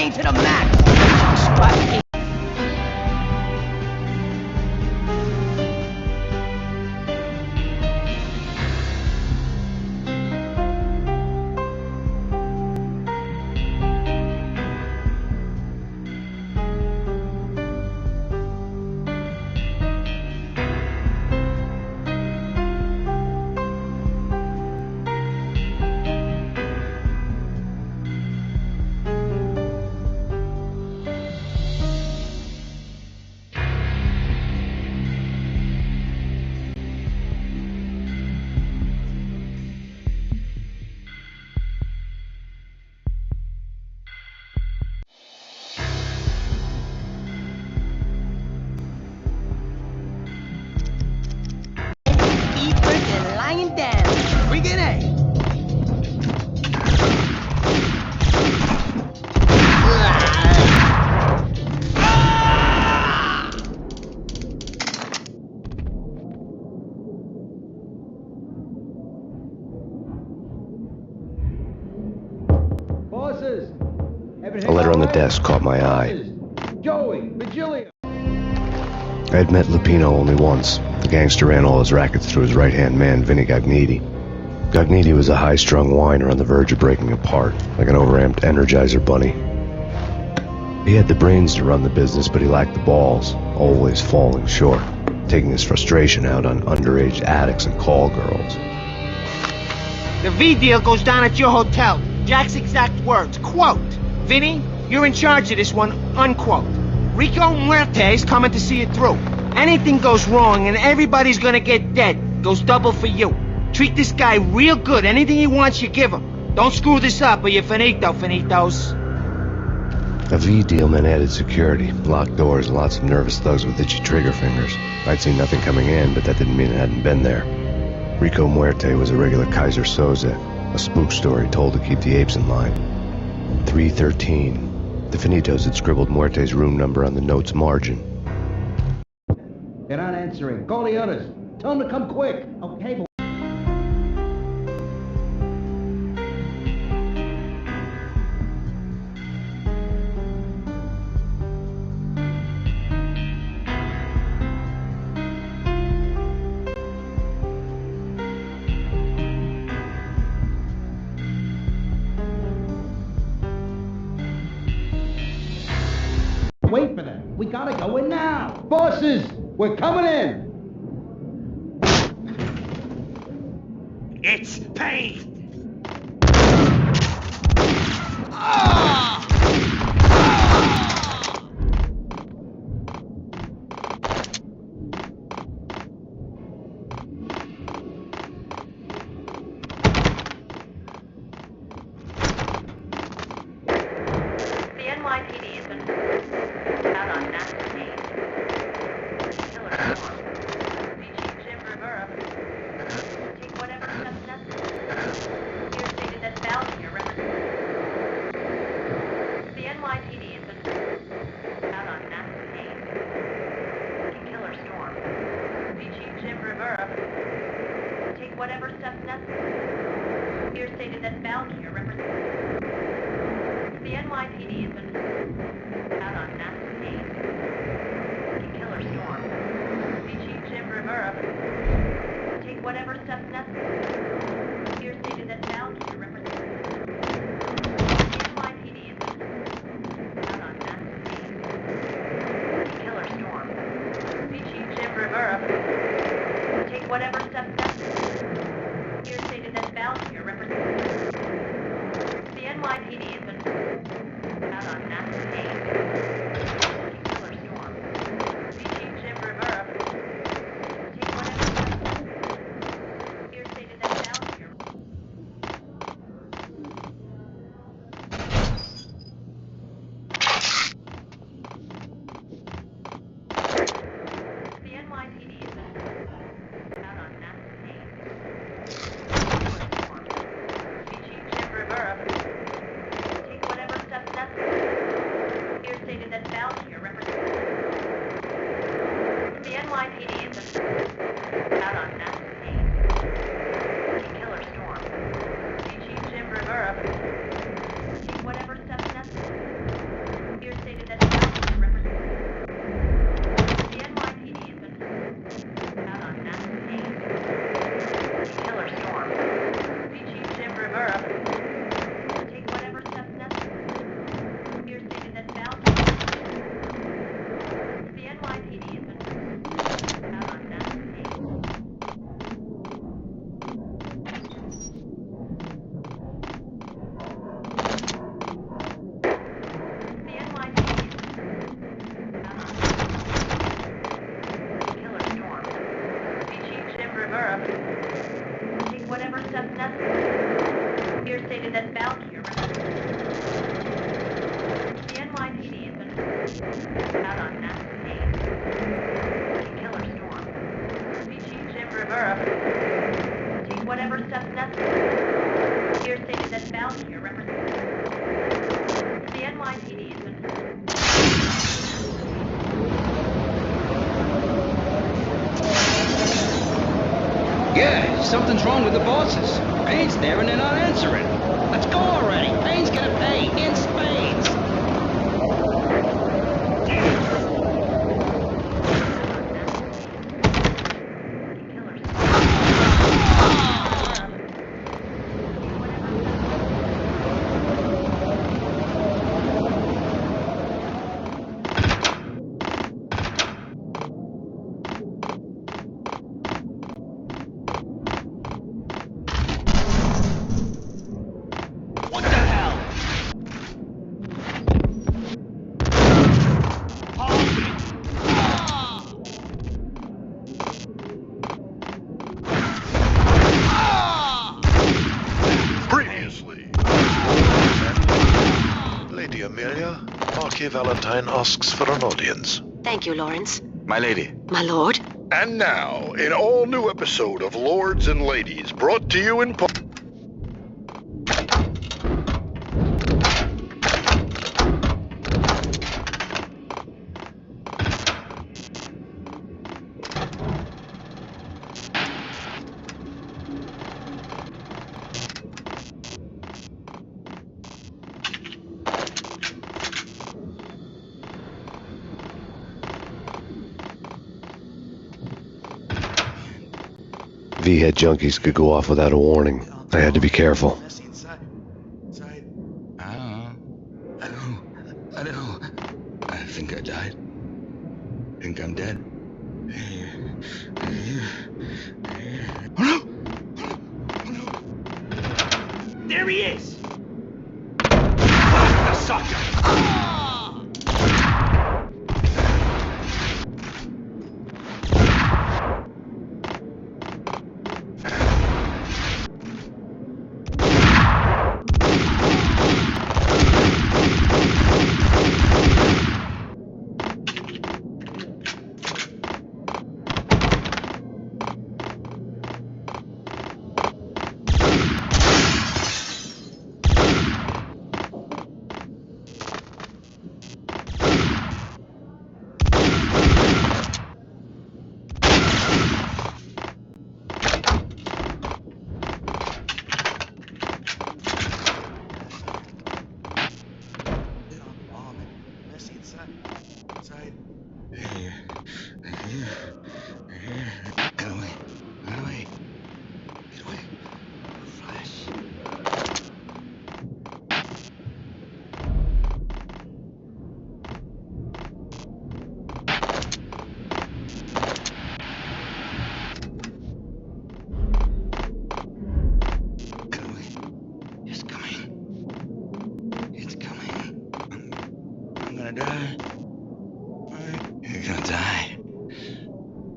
Payne to the max. Spot. Lying down. Begin A. Bosses! A letter on the desk caught my eye. Joey, Virgilio. I had met Lupino only once. The gangster ran all his rackets through his right-hand man, Vinny Gagniti. Gagniti was a high-strung whiner on the verge of breaking apart, like an overamped Energizer bunny. He had the brains to run the business, but he lacked the balls, always falling short, taking his frustration out on underage addicts and call girls. The V deal goes down at your hotel. Jack's exact words, quote, "Vinny, you're in charge of this one," unquote. Rico Muerte's coming to see it through. Anything goes wrong and everybody's gonna get dead. Goes double for you. Treat this guy real good. Anything he wants, you give him. Don't screw this up or you're finito, finitos. A V deal meant added security, locked doors, and lots of nervous thugs with itchy trigger fingers. I'd seen nothing coming in, but that didn't mean it hadn't been there. Rico Muerte was a regular Kaiser Soze, a spook story told to keep the apes in line. 313. The Finitos had scribbled Muerte's room number on the note's margin. They're not answering. Call the others. Tell them to come quick. Okay, boy. Wait for them. We gotta go in now. Bosses, we're coming in. It's Payne. The NYPD has been out on Master Payne. Killer storm. Beachy Jim Rivera. Take whatever steps necessary. Here stated that Valerie represents. The NYPD has been out on Master Payne. Killer storm. Beachy Jim Rivera. Take whatever steps necessary. Here stated that Valerie represents. The NYPD has been out on Master Payne. Killer storm. Beachy Jim Rivera. Take whatever steps necessary. Here stated that Valkyrie represents. The NYPD has been out on Master Payne. Killer storm. Beachy Jim Rivera. Take whatever steps necessary. Here stated that Valkyrie represents. The NYPD has been out on Master Payne. out on Napa Payne. Killer storm. VG Jim Rivera. Take whatever steps necessary. Here stated that Valley here represents the NYPD has been. Yeah, something's wrong with the bosses. Payne's there and they're not answering. Let's go already. Payne's gonna pay in spades. Valentine asks for an audience. Thank you, Lawrence. My lady. My lord. And now, an all-new episode of Lords and Ladies, brought to you in part. V-head junkies could go off without a warning. I had to be careful. I know. I think I died. I think I'm dead. Oh no! There he is! The sucker!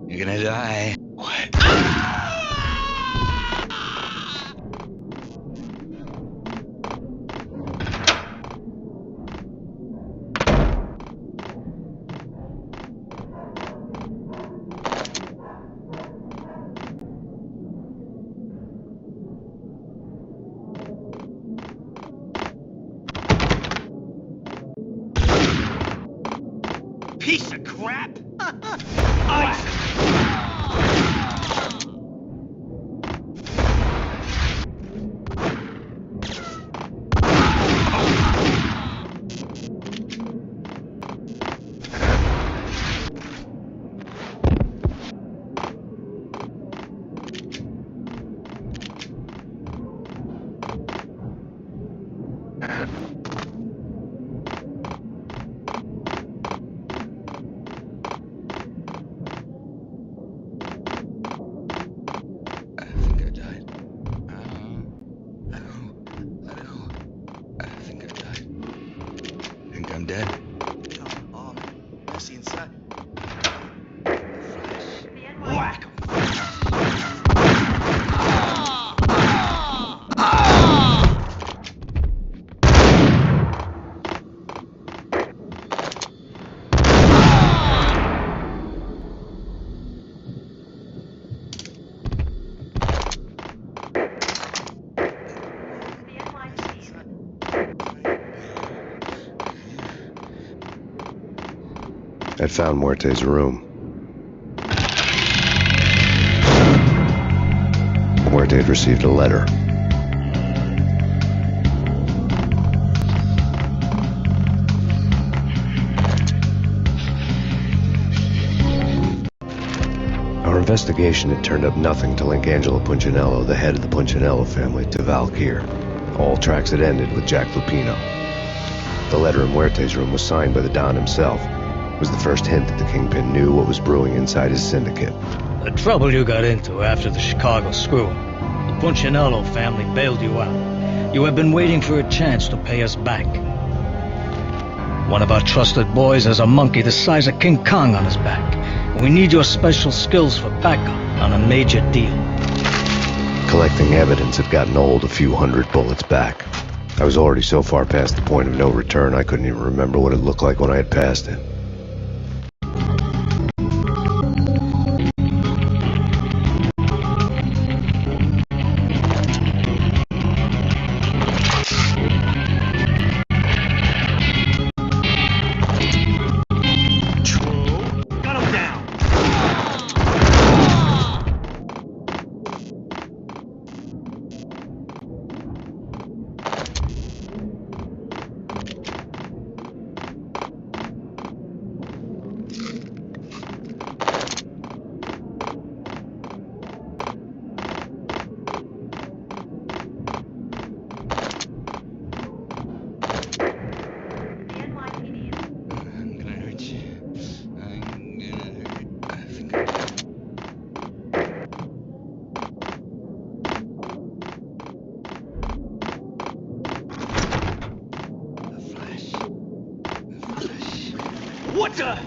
You're gonna die. What? Piece of crap! Ice! I'm dead. Whack! I'd found Muerte's room. Muerte had received a letter. Our investigation had turned up nothing to link Angelo Punchinello, the head of the Punchinello family, to Val Kier. All tracks had ended with Jack Lupino. The letter in Muerte's room was signed by the Don himself. It was the first hint that the Kingpin knew what was brewing inside his syndicate. The trouble you got into after the Chicago screw-up. The Punchinello family bailed you out. You have been waiting for a chance to pay us back. One of our trusted boys has a monkey the size of King Kong on his back. We need your special skills for backup on a major deal. Collecting evidence had gotten old a few hundred bullets back. I was already so far past the point of no return I couldn't even remember what it looked like when I had passed it. What the?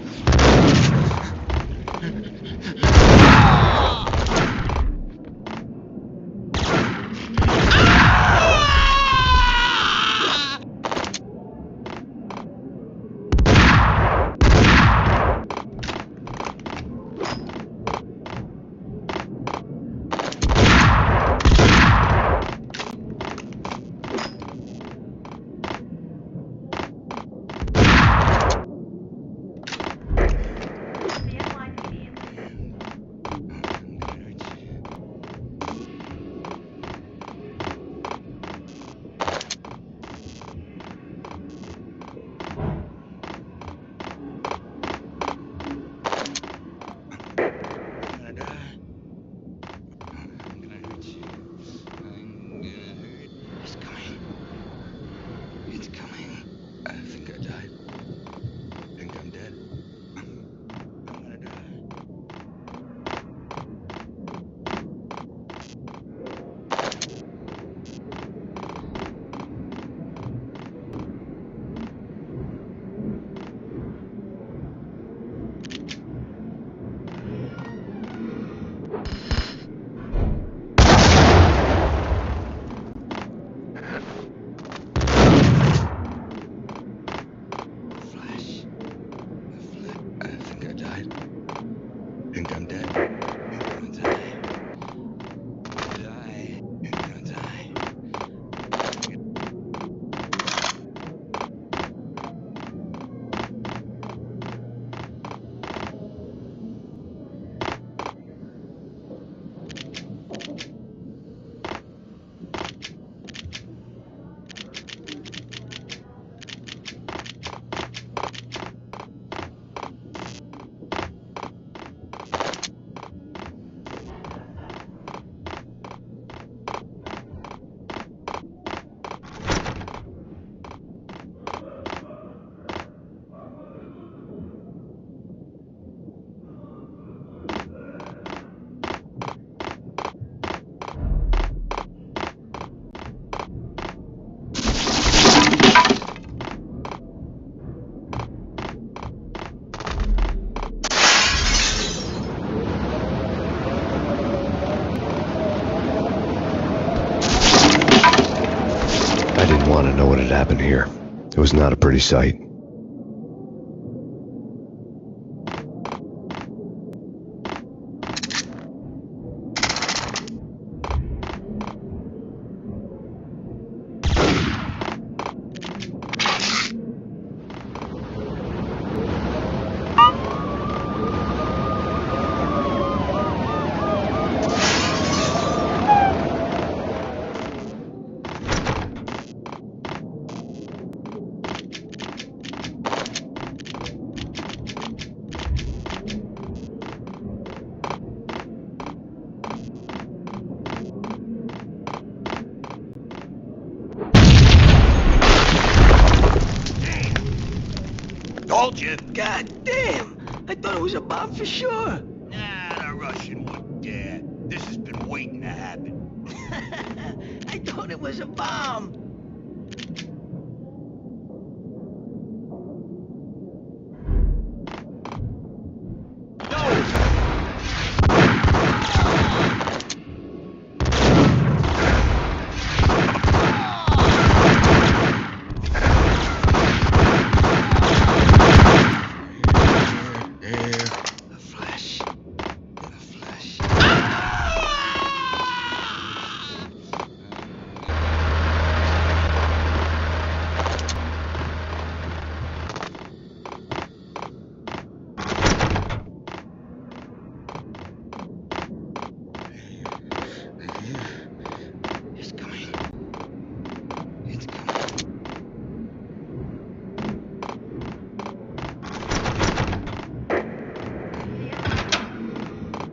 I didn't want to know what had happened here. It was not a pretty sight. told you. God damn! I thought it was a bomb for sure. Nah, the Russian wouldn't dare. This has been waiting to happen. I thought it was a bomb.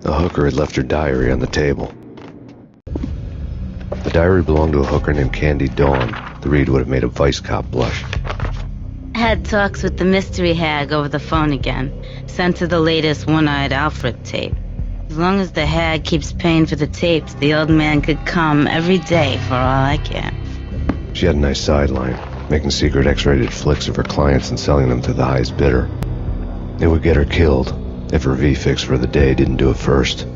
The hooker had left her diary on the table. The diary belonged to a hooker named Candy Dawn. The read would have made a vice cop blush. Had talks with the mystery hag over the phone again. Sent her the latest One-Eyed Alfred tape. As long as the hag keeps paying for the tapes, the old man could come every day for all I care. She had a nice sideline, making secret X-rated flicks of her clients and selling them to the highest bidder. It would get her killed if her V-fix for the day didn't do it first.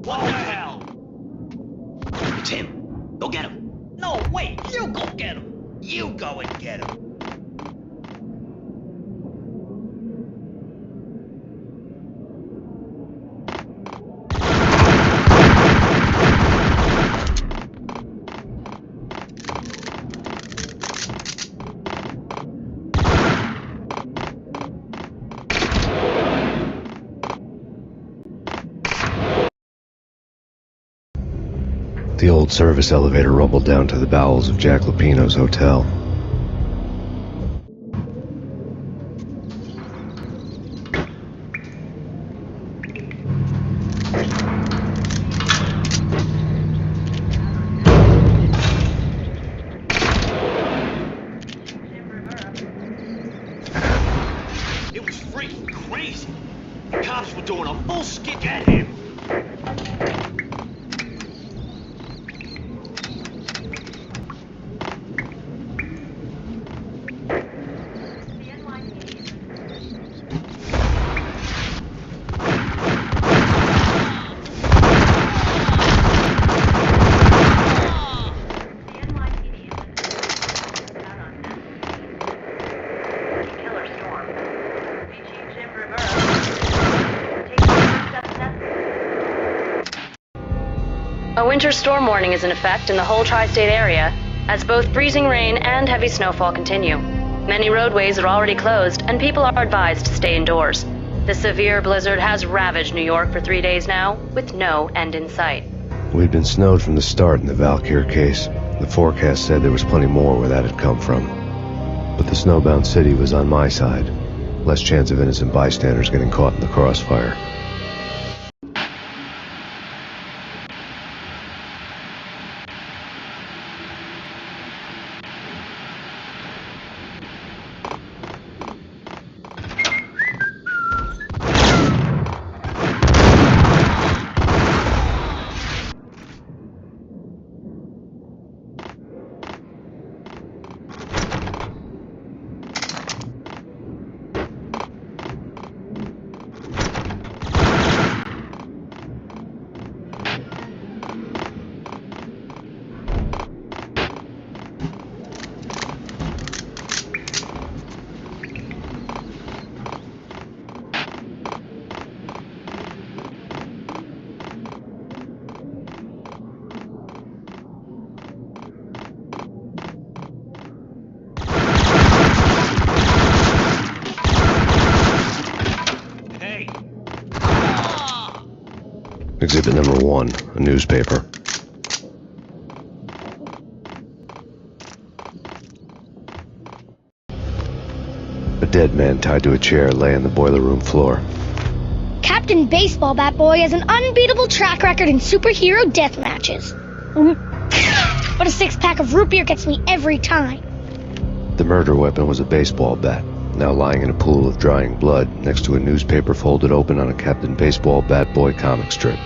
What the hell? It's him. Go get him. No, wait. You go get him. You go and get him. The old service elevator rumbled down to the bowels of Jack Lupino's hotel. It was freaking crazy. The cops were doing a full skit at him. winter storm warning is in effect in the whole tri-state area, as both freezing rain and heavy snowfall continue. Many roadways are already closed, and people are advised to stay indoors. The severe blizzard has ravaged New York for 3 days now, with no end in sight. We'd been snowed from the start in the Valkyr case. The forecast said there was plenty more where that had come from. But the snowbound city was on my side. Less chance of innocent bystanders getting caught in the crossfire. Exhibit number 1, a newspaper. A dead man tied to a chair lay on the boiler room floor. Captain Baseball Bat Boy has an unbeatable track record in superhero death matches. But a 6-pack of root beer gets me every time. The murder weapon was a baseball bat, now lying in a pool of drying blood next to a newspaper folded open on a Captain Baseball Bat Boy comic strip.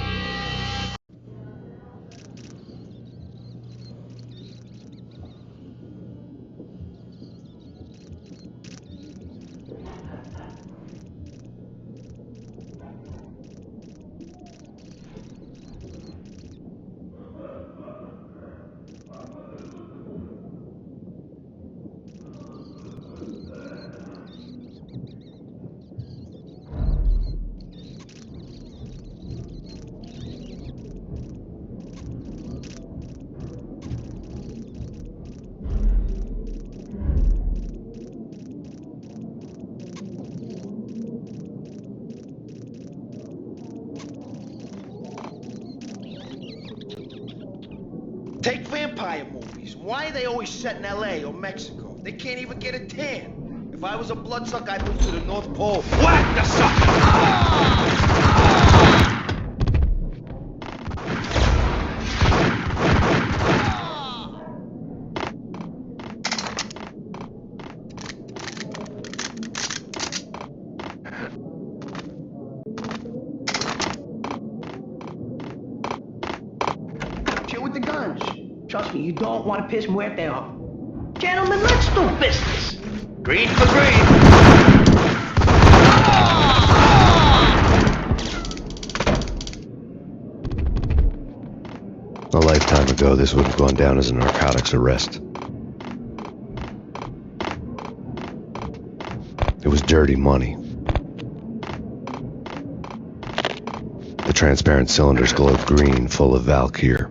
Take vampire movies. Why are they always set in LA or Mexico? They can't even get a tan. If I was a bloodsucker, I'd move to the North Pole. Whack the sucker! Chill with the guns. Trust me, you don't want to piss Muerte off. Gentlemen, let's do business. Green for green. A lifetime ago, this would have gone down as a narcotics arrest. It was dirty money. The transparent cylinders glowed green, full of Valkyr.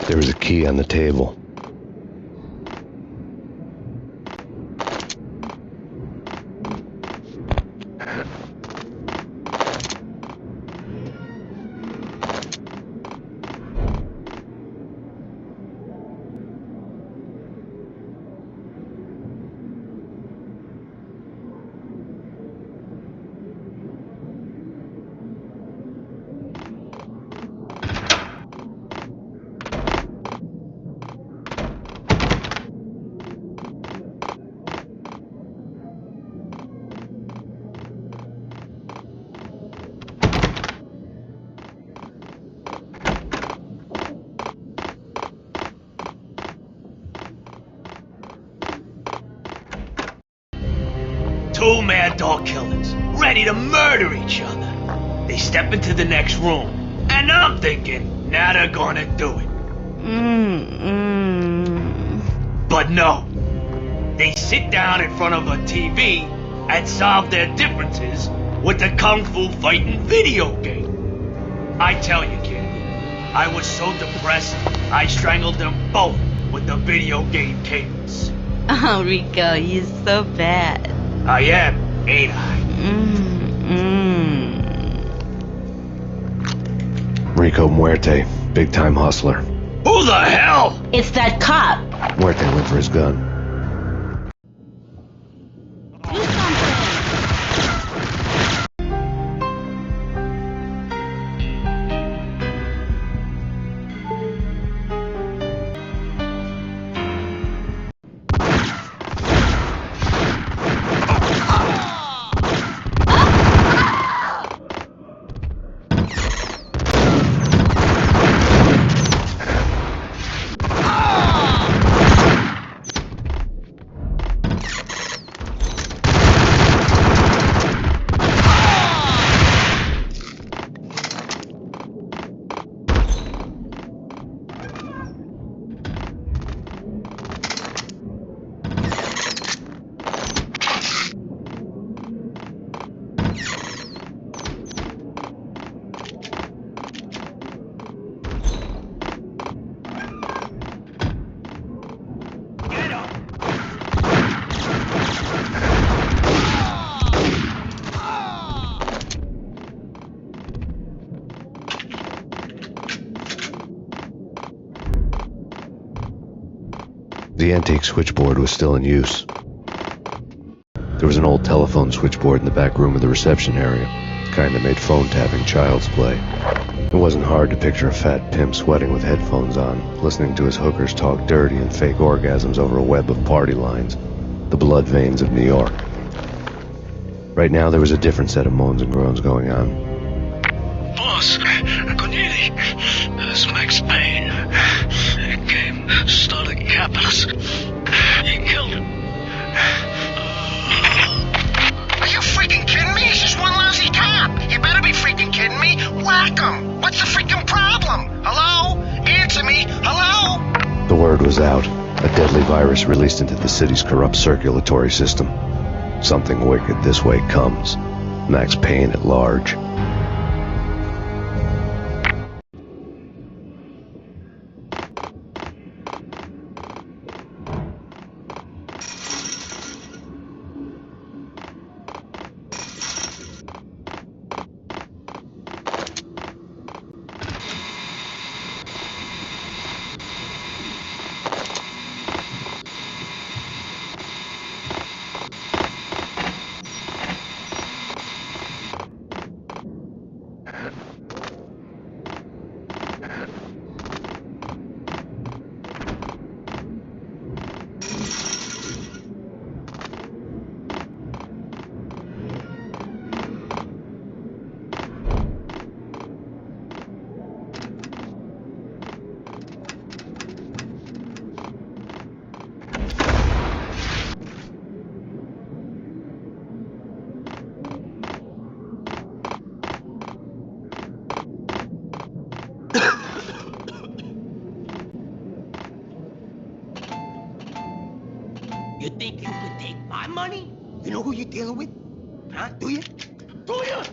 There was a key on the table. Two mad dog killers, ready to murder each other. They step into the next room, and I'm thinking, now they're gonna do it. But no. They sit down in front of a TV and solve their differences with the Kung Fu fighting video game. I tell you, kid, I was so depressed, I strangled them both with the video game cables. Oh, Rico, you're so bad. I am, ain't I? Rico Muerte, big-time hustler. Who the hell? It's that cop. Muerte went for his gun. The antique switchboard was still in use. There was an old telephone switchboard in the back room of the reception area, the kind that made phone tapping child's play. It wasn't hard to picture a fat pimp sweating with headphones on, listening to his hookers talk dirty and fake orgasms over a web of party lines, the blood veins of New York. Right now there was a different set of moans and groans going on. Boss, Cornelia, this is Max Payne. He came, started capping us. He killed him. Are you freaking kidding me? He's just one lousy cop. You better be freaking kidding me. Whack him. What's the freaking problem? Hello? Answer me. Hello? The word was out. A deadly virus released into the city's corrupt circulatory system. Something wicked this way comes. Max Payne at large. You think you could take my money? You know who you're dealing with? Huh? Do you? Do you?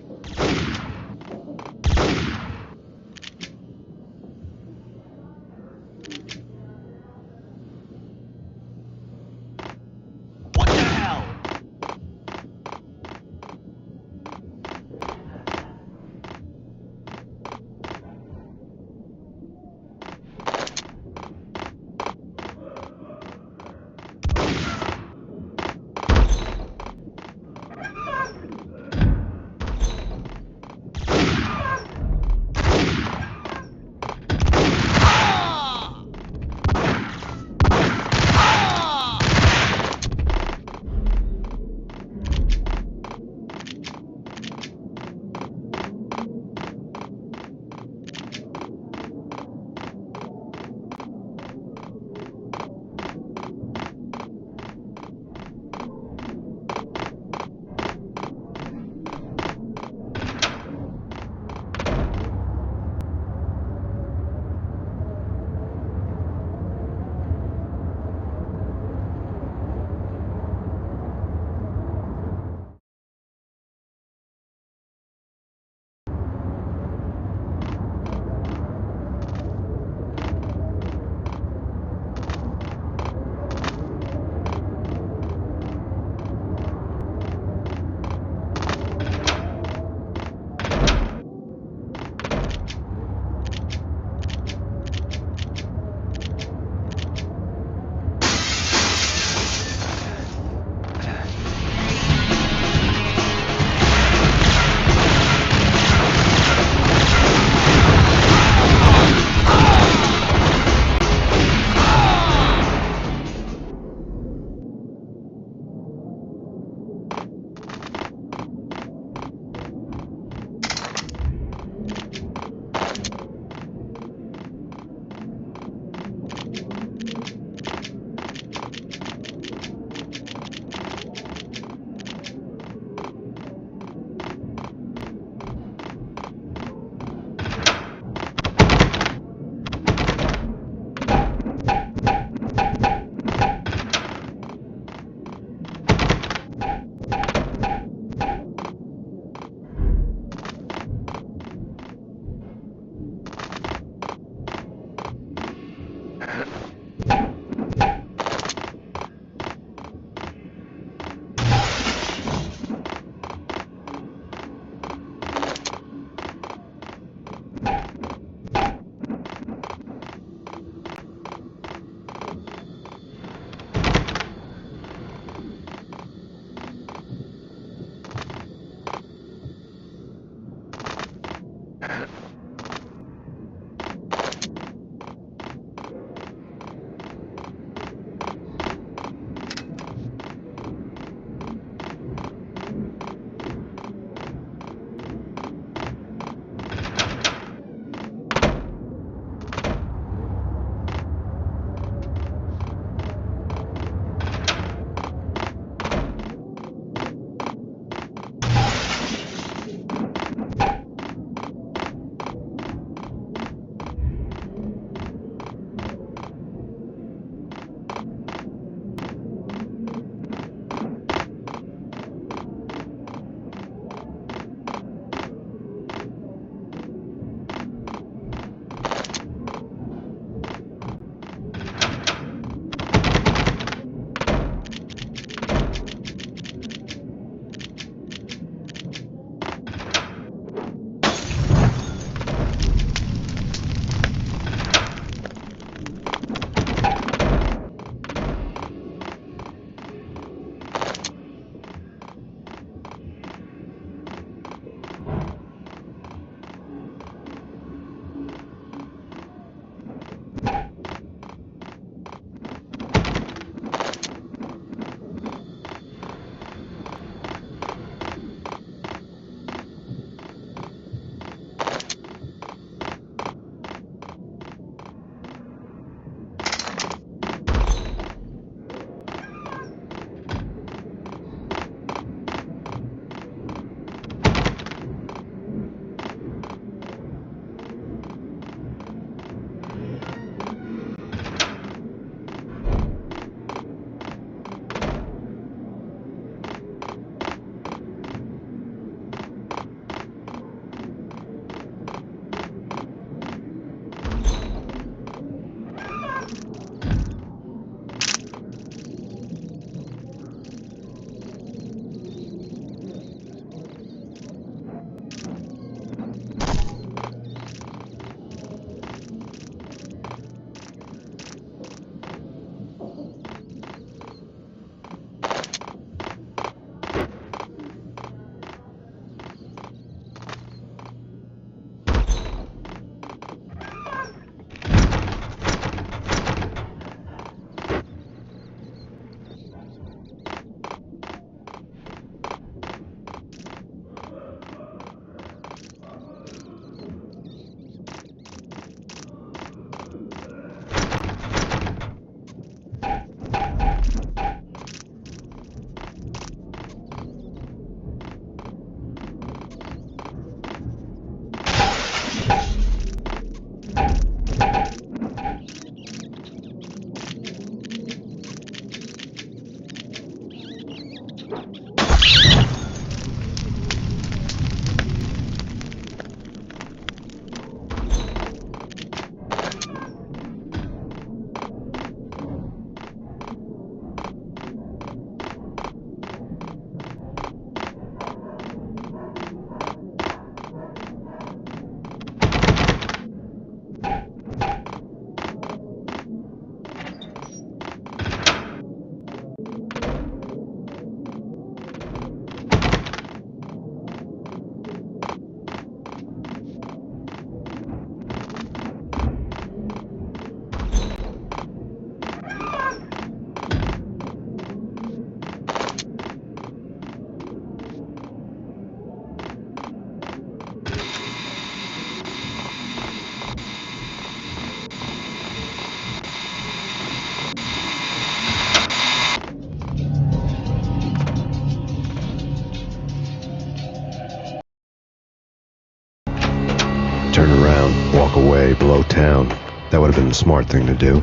turn around, walk away, blow town. That would have been the smart thing to do.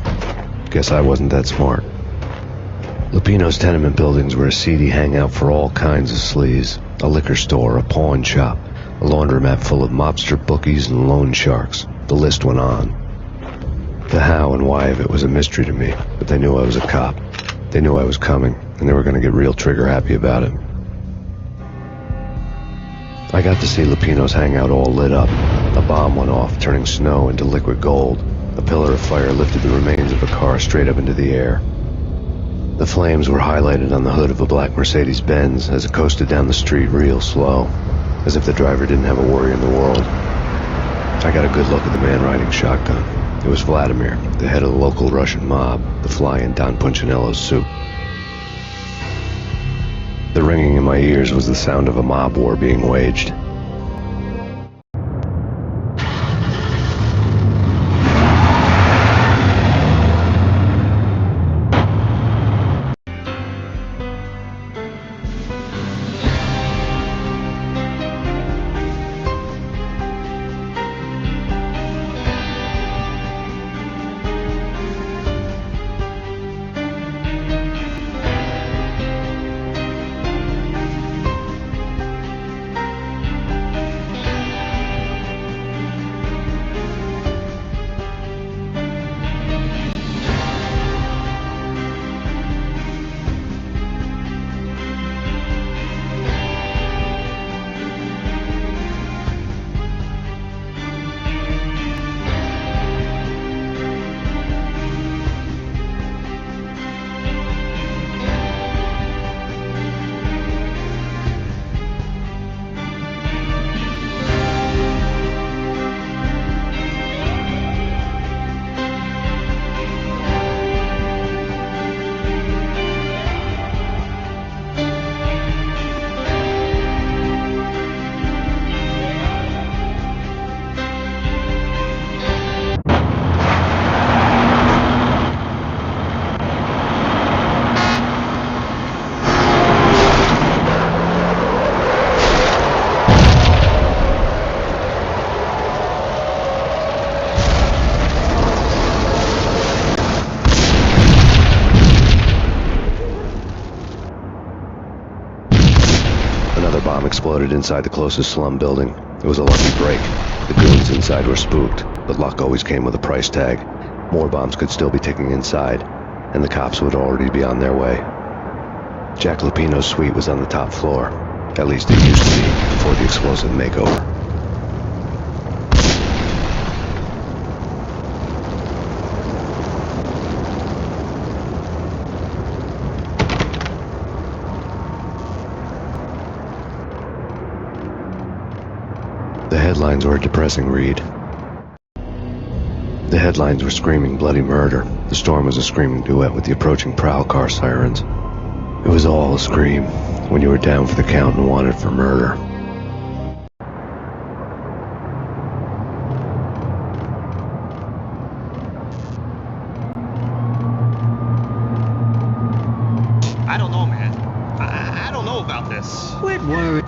Guess I wasn't that smart. Lupino's tenement buildings were a seedy hangout for all kinds of sleaze. A liquor store, a pawn shop, a laundromat full of mobster bookies and loan sharks. The list went on. The how and why of it was a mystery to me, but they knew I was a cop. They knew I was coming, and they were going to get real trigger-happy about it. I got to see Lupino's hangout all lit up. A bomb went off, turning snow into liquid gold. A pillar of fire lifted the remains of a car straight up into the air. The flames were highlighted on the hood of a black Mercedes-Benz as it coasted down the street real slow, as if the driver didn't have a worry in the world. I got a good look at the man riding shotgun. It was Vladimir, the head of the local Russian mob, the fly in Don Punchinello's suit. The ringing in my ears was the sound of a mob war being waged. Another bomb exploded inside the closest slum building. It was a lucky break. The goons inside were spooked, but luck always came with a price tag. More bombs could still be ticking inside, and the cops would already be on their way. Jack Lupino's suite was on the top floor. At least it used to be, before the explosive makeover. The headlines were a depressing read. The headlines were screaming bloody murder. The storm was a screaming duet with the approaching prowl car sirens. It was all a scream when you were down for the count and wanted for murder. I don't know, man. I don't know about this. Quit worrying.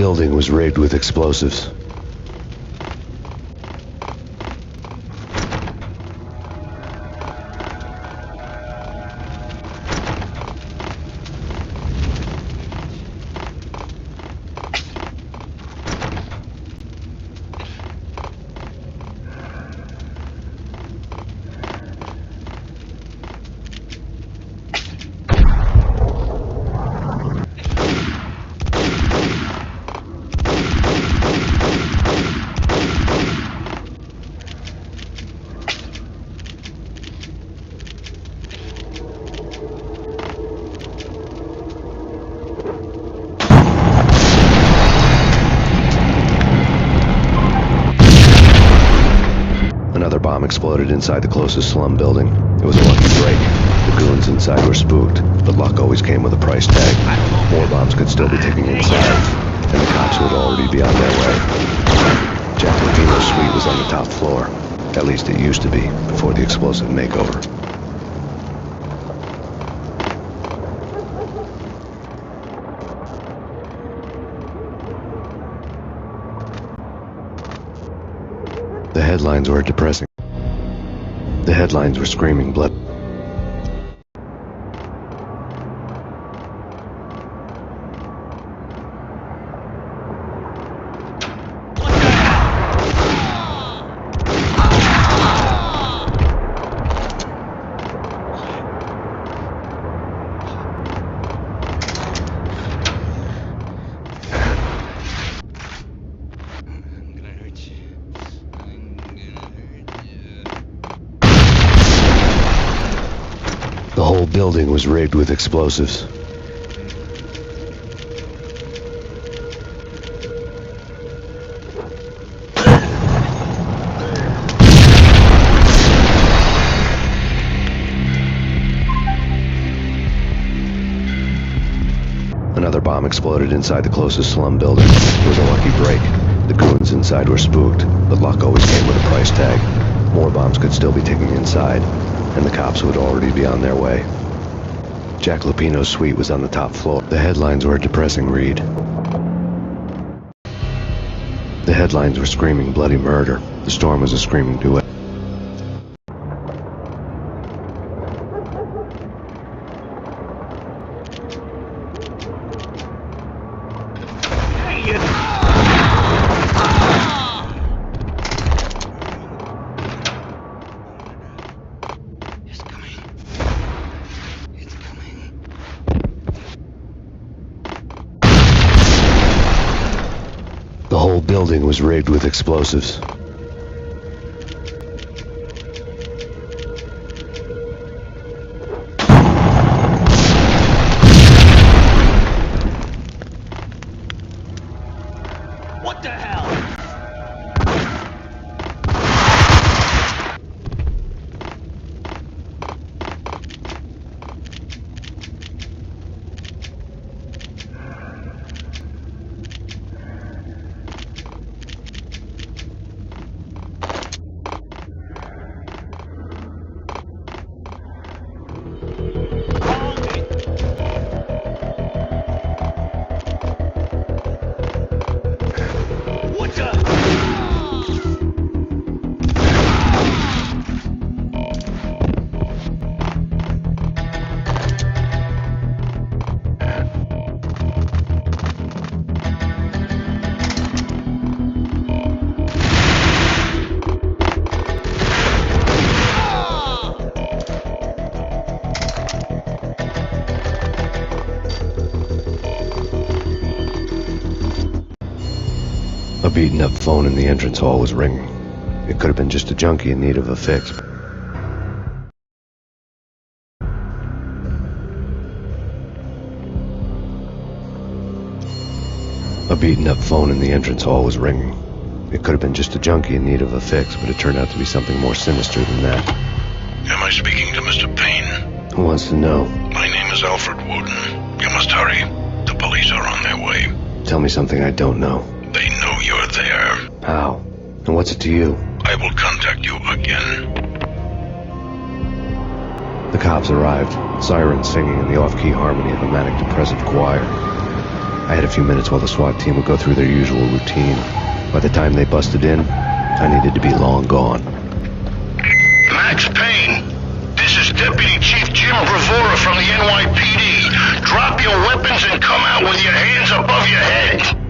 building was rigged with explosives. Another bomb exploded inside the closest slum building. It was a lucky break. The goons inside were spooked, but luck always came with a price tag. More bombs could still be ticking inside, and the cops would already be on their way. Jack Lupino's suite was on the top floor. At least it used to be, before the explosive makeover. The headlines were depressing. The headlines were screaming blood. The whole building was rigged with explosives. Another bomb exploded inside the closest slum building. It was a lucky break. The goons inside were spooked, but luck always came with a price tag. More bombs could still be ticking inside, and the cops would already be on their way. Jack Lupino's suite was on the top floor. The headlines were a depressing read. The headlines were screaming bloody murder. The storm was a screaming duet. The whole building was rigged with explosives. What the hell? A beaten-up phone in the entrance hall was ringing. It could have been just a junkie in need of a fix. A beaten-up phone in the entrance hall was ringing. It could have been just a junkie in need of a fix, but it turned out to be something more sinister than that. Am I speaking to Mr. Payne? Who wants to know? My name is Alfred Woden. You must hurry. The police are on their way. Tell me something I don't know. They know you're there. How? And what's it to you? I will contact you again. The cops arrived, sirens singing in the off-key harmony of a manic depressive choir. I had a few minutes while the SWAT team would go through their usual routine. By the time they busted in, I needed to be long gone. Max Payne, this is Deputy Chief Jim Bravura from the NYPD. Drop your weapons and come out with your hands above your head.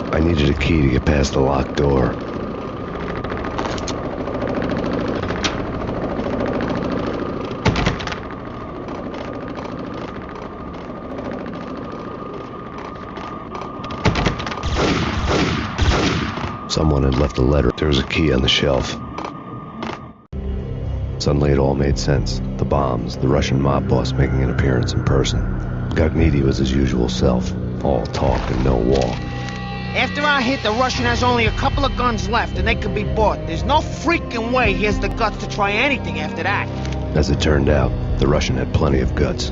I needed a key to get past the locked door. Someone had left a letter. There was a key on the shelf. Suddenly it all made sense. The bombs, the Russian mob boss making an appearance in person. Gagniti was his usual self, all talk and no walk. After our hit, the Russian has only a couple of guns left, and they can be bought. There's no freaking way he has the guts to try anything after that. As it turned out, the Russian had plenty of guts.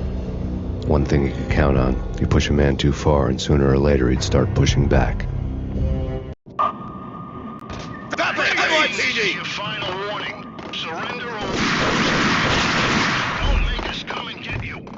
One thing you could count on, you push a man too far, and sooner or later he'd start pushing back. NYPD! Your final warning. Surrender or don't make us come and get you.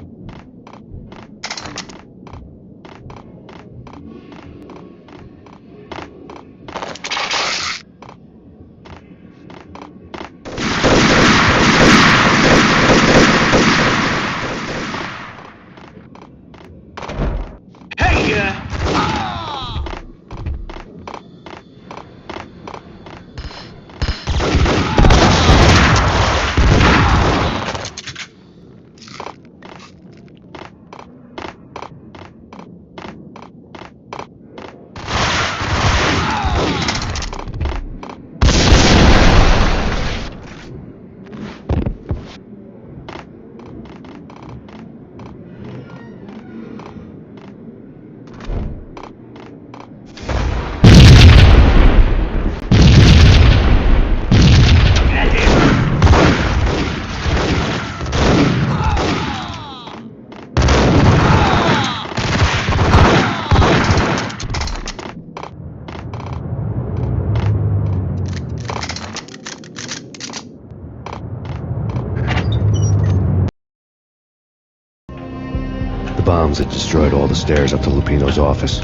The bombs had destroyed all the stairs up to Lupino's office.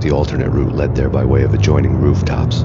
The alternate route led there by way of adjoining rooftops.